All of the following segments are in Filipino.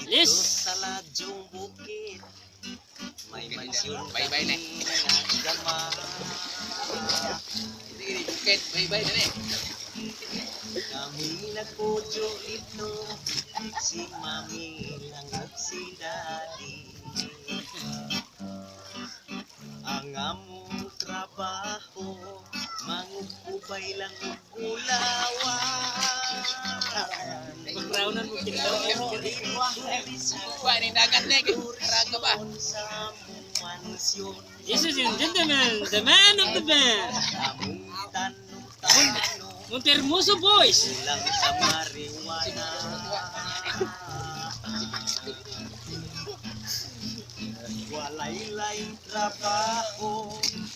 Yes. Sa ladyong bukid, may mansyon Bye-bye na. gama. Ini bukit, bye-bye na nih. Kami nagpudyo ito, si mami lang at si daddy. Ang among trabaho, mangugubay lang og ulawan. Pagbrownan mo kita. Wah, ini dagat nih. Raga ba? Sa among mansyon, Ladies and gentlemen, the man of the band, among tanong-tanong, Montermoso Boys. lang sa marijuana. Walay laing trabaho,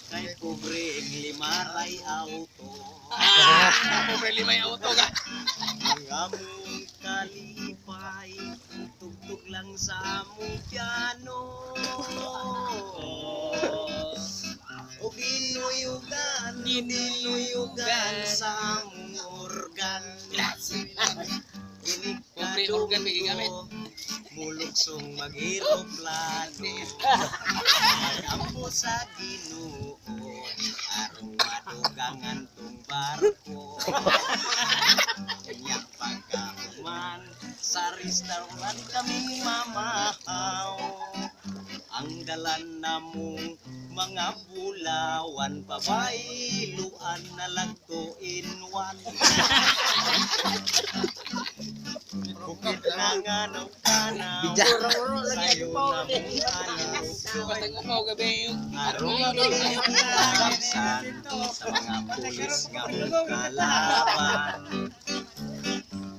kay pobreng limaray auto. Ako beli may auto ka. Ang among kalipay, tugtog lang sa among piano. O ginuyugan sa among organ. Pobre organ may gigamit. Muluksong mag-eroplano. Magampo sa Ginoo, arong madugangan tong barko. Kanya pagkahuman, sa restaurant kami mamahaw. Ang dalan namong mga bulawan, pabailuan na lang to in one. Bukid na nga ng tanaw, sayo na mong anaw. Basta umaw gabi yung Arong pinagkakabsan sa mga pulis nga mong kalaban.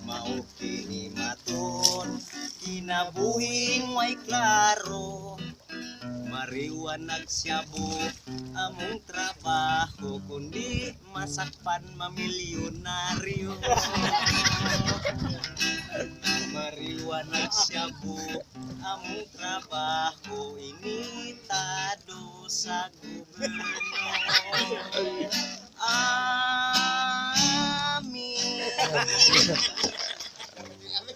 Maukini maton, kinabuhing may klaro. Mariwanag siyabo among trabaho, kundi masakpan mamilyonaryo. Mariwanag siyabo among trabaho, initado sa gobyerno. Amin.